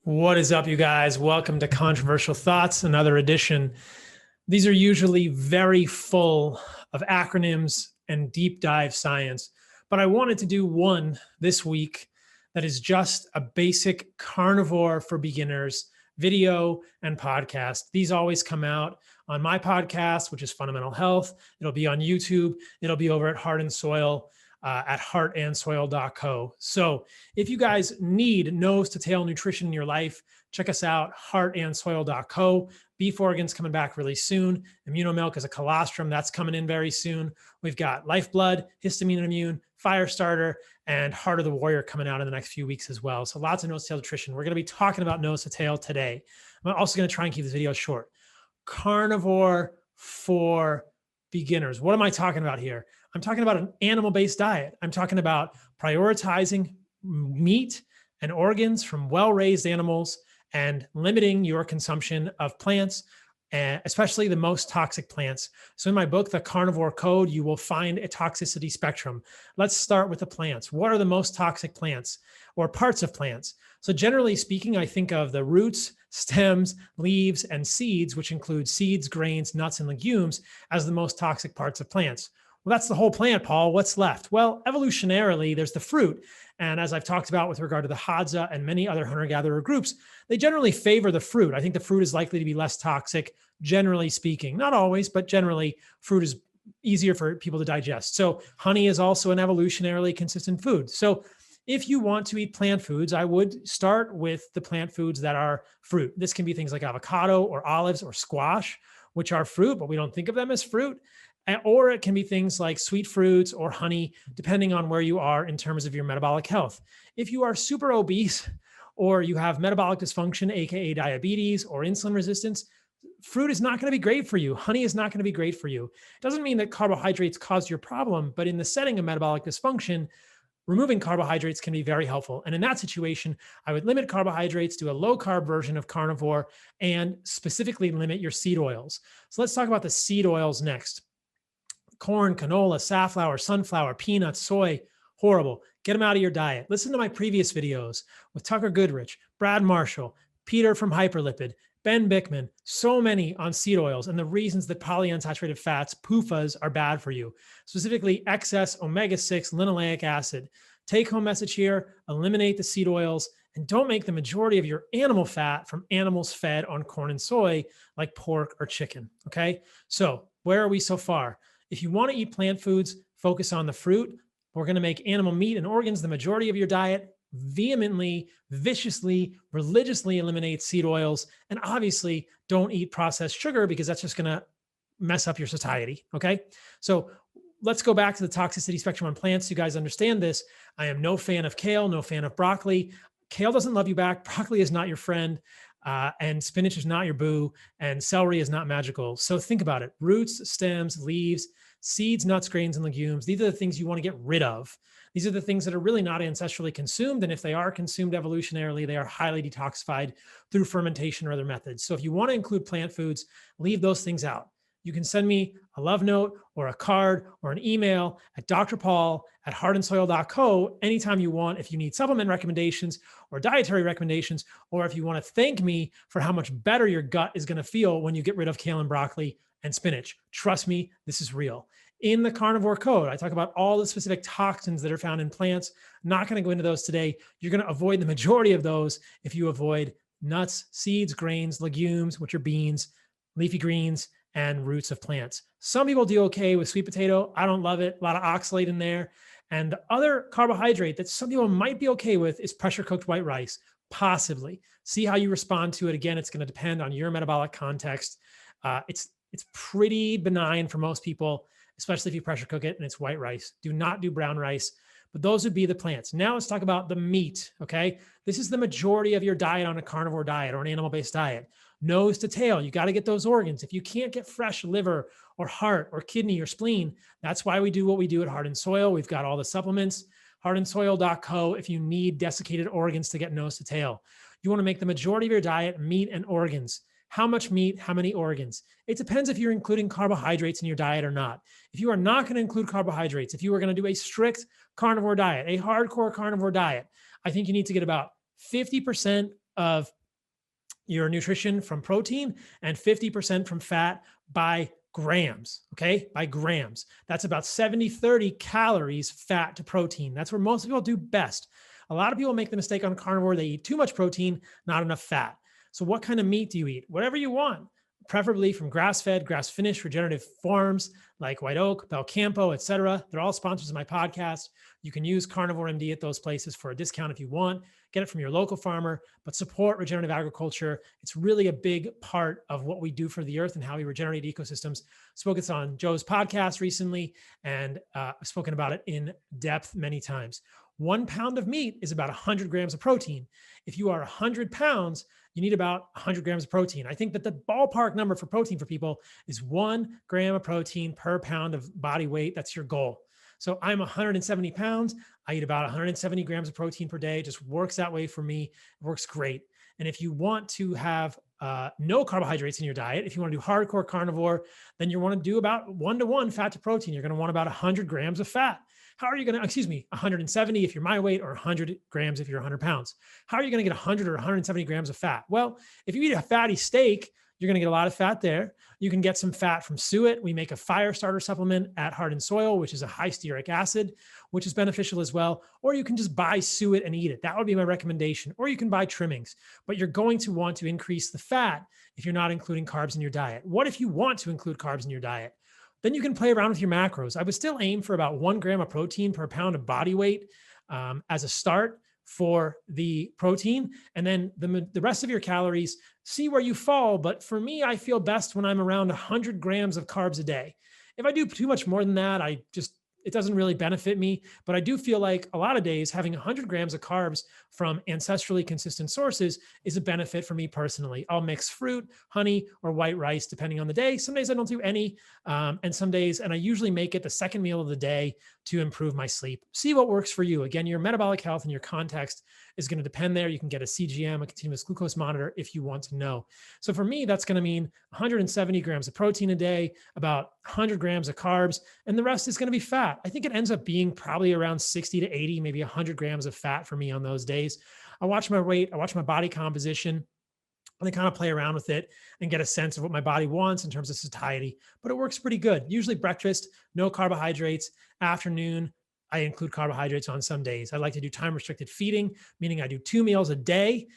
What is up, you guys? Welcome to Controversial Thoughts, another edition. These are usually very full of acronyms and deep dive science, but I wanted to do one this week that is just a basic carnivore for beginners video and podcast. These always come out on my podcast, which is Fundamental Health. It'll be on YouTube. It'll be over at Heart and Soil. At heartandsoil.co. So if you guys need nose to tail nutrition in your life, check us out, heartandsoil.co. Beef organs coming back really soon. Immunomilk is a colostrum that's coming in very soon. We've got Lifeblood, Histamine and Immune, Firestarter, and Heart of the Warrior coming out in the next few weeks as well. So lots of nose to tail nutrition. We're going to be talking about nose to tail today. I'm also going to try and keep this video short. Carnivore for beginners. What am I talking about here? I'm talking about an animal-based diet. I'm talking about prioritizing meat and organs from well-raised animals and limiting your consumption of plants, especially the most toxic plants. So in my book, The Carnivore Code, you will find a toxicity spectrum. Let's start with the plants. What are the most toxic plants or parts of plants? So generally speaking, I think of the roots, stems, leaves, and seeds, which include seeds, grains, nuts, and legumes, as the most toxic parts of plants. Well, that's the whole plant, Paul. What's left? Well, evolutionarily, there's the fruit. And as I've talked about with regard to the Hadza and many other hunter-gatherer groups, they generally favor the fruit. I think the fruit is likely to be less toxic, generally speaking. Not always, but generally, fruit is easier for people to digest. So honey is also an evolutionarily consistent food. So if you want to eat plant foods, I would start with the plant foods that are fruit. This can be things like avocado or olives or squash, which are fruit, but we don't think of them as fruit. Or it can be things like sweet fruits or honey, depending on where you are in terms of your metabolic health. If you are super obese or you have metabolic dysfunction, aka diabetes or insulin resistance, fruit is not going to be great for you. Honey is not going to be great for you. It doesn't mean that carbohydrates cause your problem, but in the setting of metabolic dysfunction, removing carbohydrates can be very helpful. And in that situation, I would limit carbohydrates to a low-carb version of carnivore and specifically limit your seed oils. So let's talk about the seed oils next. Corn, canola, safflower, sunflower, peanuts, soy, horrible. Get them out of your diet. Listen to my previous videos with Tucker Goodrich, Brad Marshall, Peter from Hyperlipid, Ben Bickman, so many on seed oils and the reasons that polyunsaturated fats, PUFAs, are bad for you, specifically excess omega-6 linoleic acid. Take home message here, eliminate the seed oils and don't make the majority of your animal fat from animals fed on corn and soy like pork or chicken, okay? So where are we so far? If you want to eat plant foods, focus on the fruit. We're going to make animal meat and organs the majority of your diet. Vehemently, viciously, religiously eliminate seed oils. And obviously, don't eat processed sugar because that's just going to mess up your satiety. Okay. So let's go back to the toxicity spectrum on plants. You guys understand this. I am no fan of kale, no fan of broccoli. Kale doesn't love you back. Broccoli is not your friend. And spinach is not your boo, and celery is not magical. So think about it. Roots, stems, leaves, seeds, nuts, grains, and legumes. These are the things you want to get rid of. These are the things that are really not ancestrally consumed. And if they are consumed evolutionarily, they are highly detoxified through fermentation or other methods. So if you want to include plant foods, leave those things out. You can send me a love note or a card or an email at drpaul@heartandsoil.co anytime you want if you need supplement recommendations or dietary recommendations, or if you want to thank me for how much better your gut is going to feel when you get rid of kale and broccoli and spinach. Trust me, this is real. In the Carnivore Code, I talk about all the specific toxins that are found in plants. Not going to go into those today. You're going to avoid the majority of those if you avoid nuts, seeds, grains, legumes, which are beans, leafy greens, and roots of plants. Some people do okay with sweet potato. I don't love it. A lot of oxalate in there. And the other carbohydrate that some people might be okay with is pressure cooked white rice, possibly. See how you respond to it. Again, it's going to depend on your metabolic context. It's pretty benign for most people, especially if you pressure cook it and it's white rice. Do not do brown rice. But those would be the plants. Now let's talk about the meat, okay? This is the majority of your diet on a carnivore diet or an animal-based diet. Nose to tail, you got to get those organs. If you can't get fresh liver or heart or kidney or spleen, that's why we do what we do at Heart and Soil. We've got all the supplements, heartandsoil.co if you need desiccated organs to get nose to tail. You want to make the majority of your diet meat and organs. How much meat, how many organs? It depends if you're including carbohydrates in your diet or not. If you are not going to include carbohydrates, if you are going to do a strict carnivore diet, a hardcore carnivore diet, I think you need to get about 50% of your nutrition from protein and 50% from fat by grams, okay? By grams. That's about 70-30 calories fat to protein. That's where most people do best. A lot of people make the mistake on carnivore. They eat too much protein, not enough fat. So what kind of meat do you eat? Whatever you want, preferably from grass-fed, grass-finished, regenerative farms like White Oak, Belcampo, et cetera. They're all sponsors of my podcast. You can use Carnivore MD at those places for a discount if you want. Get it from your local farmer, but support regenerative agriculture. It's really a big part of what we do for the earth and how we regenerate ecosystems. Spoke it on Joe's podcast recently, and I've spoken about it in depth many times. 1 pound of meat is about 100 grams of protein. If you are 100 pounds, you need about 100 grams of protein. I think that the ballpark number for protein for people is 1 gram of protein per pound of body weight. That's your goal. So I'm 170 pounds. I eat about 170 grams of protein per day. It just works that way for me. It works great. And if you want to have no carbohydrates in your diet, if you want to do hardcore carnivore, then you want to do about 1-to-1 fat to protein. You're going to want about 100 grams of fat. How are you going to, 170 if you're my weight, or 100 grams if you're 100 pounds? How are you going to get 100 or 170 grams of fat? Well, if you eat a fatty steak, you're going to get a lot of fat there. You can get some fat from suet. We make a fire starter supplement at Heart and Soil, which is a high stearic acid, which is beneficial as well. Or you can just buy suet and eat it. That would be my recommendation. Or you can buy trimmings, but you're going to want to increase the fat if you're not including carbs in your diet. What if you want to include carbs in your diet? Then you can play around with your macros. I would still aim for about 1 gram of protein per pound of body weight as a start for the protein. And then the rest of your calories, see where you fall. But for me, I feel best when I'm around 100 grams of carbs a day. If I do too much more than that, it doesn't really benefit me. But I do feel like a lot of days having 100 grams of carbs from ancestrally consistent sources is a benefit for me personally. I'll mix fruit, honey, or white rice depending on the day. Some days I don't do any, and some days, and I usually make it the second meal of the day to improve my sleep. See what works for you. Again, your metabolic health and your context is going to depend there. You can get a CGM, a continuous glucose monitor, if you want to know. So for me, that's going to mean 170 grams of protein a day, about 100 grams of carbs, and the rest is going to be fat. I think it ends up being probably around 60 to 80, maybe 100 grams of fat for me on those days. I watch my weight, I watch my body composition, and I kind of play around with it and get a sense of what my body wants in terms of satiety, but it works pretty good. Usually breakfast, no carbohydrates. Afternoon, I include carbohydrates on some days. I like to do time restricted feeding, meaning I do 2 meals a day,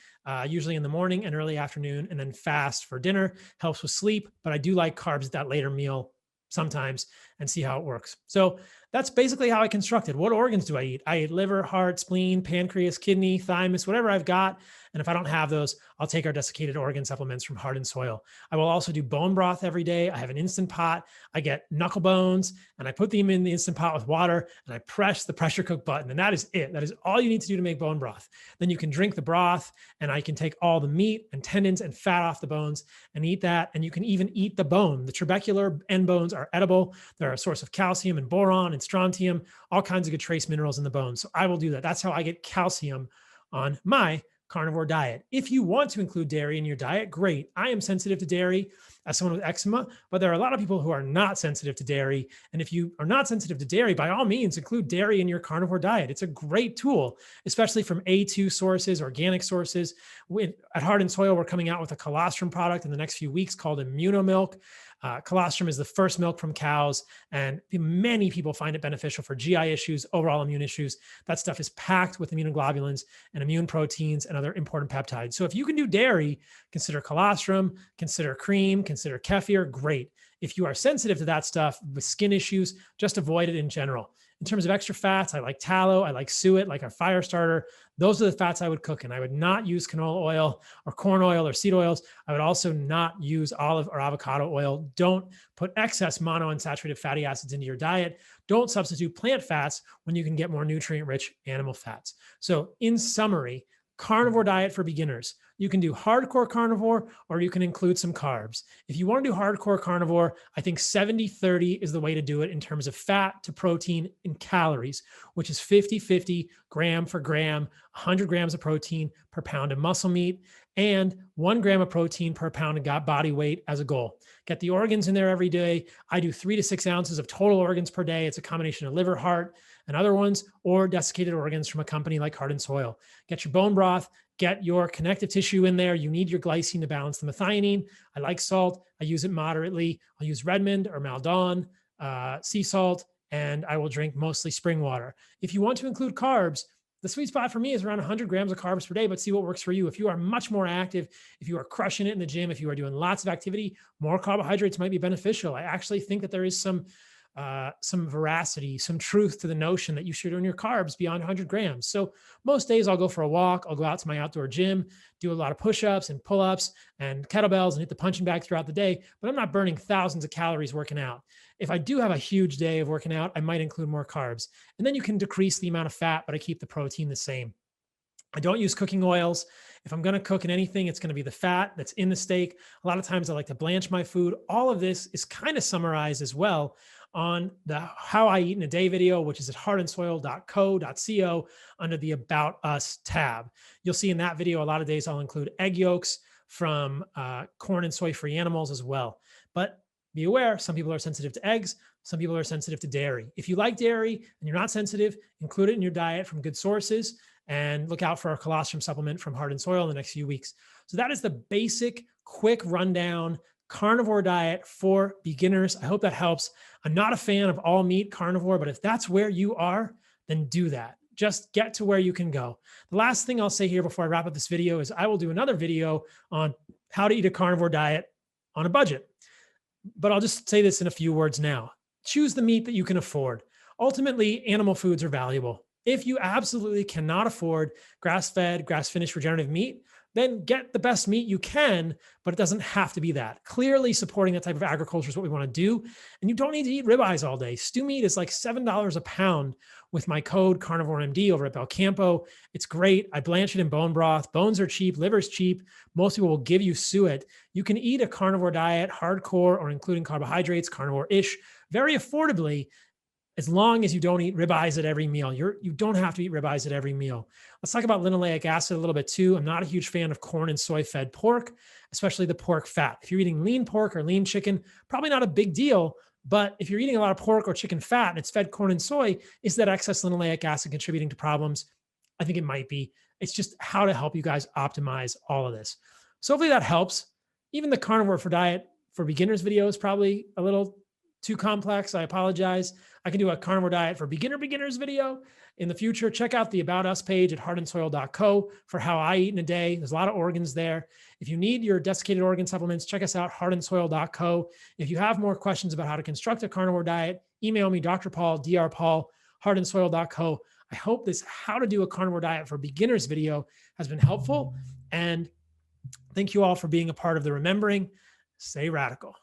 usually in the morning and early afternoon, and then fast for dinner. Helps with sleep, but I do like carbs at that later meal sometimes and see how it works. So that's basically how I constructed. What organs do I eat? I eat liver, heart, spleen, pancreas, kidney, thymus, whatever I've got. And if I don't have those, I'll take our desiccated organ supplements from Heart and Soil. I will also do bone broth every day. I have an Instant Pot. I get knuckle bones and I put them in the Instant Pot with water and I press the pressure cook button. And that is it. That is all you need to do to make bone broth. Then you can drink the broth and I can take all the meat and tendons and fat off the bones and eat that. And you can even eat the bone. The trabecular end bones are edible. They're a source of calcium and boron and strontium, all kinds of good trace minerals in the bones. So I will do that. That's how I get calcium on my carnivore diet. If you want to include dairy in your diet, great. I am sensitive to dairy as someone with eczema, but there are a lot of people who are not sensitive to dairy. And if you are not sensitive to dairy, by all means, include dairy in your carnivore diet. It's a great tool, especially from A2 sources, organic sources. At Heart and Soil, we're coming out with a colostrum product in the next few weeks called Immunomilk. Colostrum is the first milk from cows, and many people find it beneficial for GI issues, overall immune issues. That stuff is packed with immunoglobulins and immune proteins and other important peptides. So if you can do dairy, consider colostrum, consider cream, consider kefir, great. If you are sensitive to that stuff with skin issues, just avoid it in general. In terms of extra fats, I like tallow, I like suet, like our fire starter. Those are the fats I would cook in. I would not use canola oil or corn oil or seed oils. I would also not use olive or avocado oil. Don't put excess monounsaturated fatty acids into your diet. Don't substitute plant fats when you can get more nutrient-rich animal fats. So in summary, carnivore diet for beginners. You can do hardcore carnivore or you can include some carbs. If you want to do hardcore carnivore, I think 70-30 is the way to do it in terms of fat to protein in calories, which is 50-50 gram for gram, 100 grams of protein per pound of muscle meat, and 1 gram of protein per pound of body weight as a goal. Get the organs in there every day. I do 3 to 6 ounces of total organs per day. It's a combination of liver, heart, and other ones, or desiccated organs from a company like Heart and Soil. Get your bone broth, get your connective tissue in there. You need your glycine to balance the methionine. I like salt. I use it moderately. I'll use Redmond or Maldon, sea salt, and I will drink mostly spring water. If you want to include carbs, the sweet spot for me is around 100 grams of carbs per day, but see what works for you. If you are much more active, if you are crushing it in the gym, if you are doing lots of activity, more carbohydrates might be beneficial. I actually think that there is some veracity, some truth to the notion that you should earn your carbs beyond 100 grams. So most days I'll go for a walk. I'll go out to my outdoor gym, do a lot of push-ups and pull-ups and kettlebells and hit the punching bag throughout the day, but I'm not burning thousands of calories working out. If I do have a huge day of working out, I might include more carbs. And then you can decrease the amount of fat, but I keep the protein the same. I don't use cooking oils. If I'm going to cook in anything, it's going to be the fat that's in the steak. A lot of times I like to blanch my food. All of this is kind of summarized as well on the How I Eat in a Day video, which is at heartandsoil.co.co under the About Us tab. You'll see in that video, a lot of days I'll include egg yolks from corn and soy-free animals as well. But be aware, some people are sensitive to eggs. Some people are sensitive to dairy. If you like dairy and you're not sensitive, include it in your diet from good sources and look out for our colostrum supplement from Heart and Soil in the next few weeks. So that is the basic, quick rundown carnivore diet for beginners. I hope that helps. I'm not a fan of all meat carnivore, but if that's where you are, then do that. Just get to where you can go. The last thing I'll say here before I wrap up this video is I will do another video on how to eat a carnivore diet on a budget. But I'll just say this in a few words now. Choose the meat that you can afford. Ultimately, animal foods are valuable. If you absolutely cannot afford grass-fed, grass-finished regenerative meat, then get the best meat you can, but it doesn't have to be that. Clearly, supporting that type of agriculture is what we want to do. And you don't need to eat ribeyes all day. Stew meat is like $7 a pound with my code CarnivoreMD over at Belcampo. It's great. I blanch it in bone broth. Bones are cheap. Liver's cheap. Most people will give you suet. You can eat a carnivore diet, hardcore or including carbohydrates, carnivore-ish, very affordably, as long as you don't eat ribeyes at every meal. You don't have to eat ribeyes at every meal. Let's talk about linoleic acid a little bit too. I'm not a huge fan of corn and soy-fed pork, especially the pork fat. If you're eating lean pork or lean chicken, probably not a big deal. But if you're eating a lot of pork or chicken fat and it's fed corn and soy, is that excess linoleic acid contributing to problems? I think it might be. It's just how to help you guys optimize all of this. So hopefully that helps. Even the carnivore for diet for beginners video is probably a little too complex. I apologize. I can do a carnivore diet for beginners video in the future. Check out the About Us page at heartandsoil.co for how I eat in a day. There's a lot of organs there. If you need your desiccated organ supplements, check us out, heartandsoil.co. If you have more questions about how to construct a carnivore diet, email me, Dr. Paul, drpaul, heartandsoil.co. I hope this how to do a carnivore diet for beginners video has been helpful. And thank you all for being a part of the Remembering. Stay radical.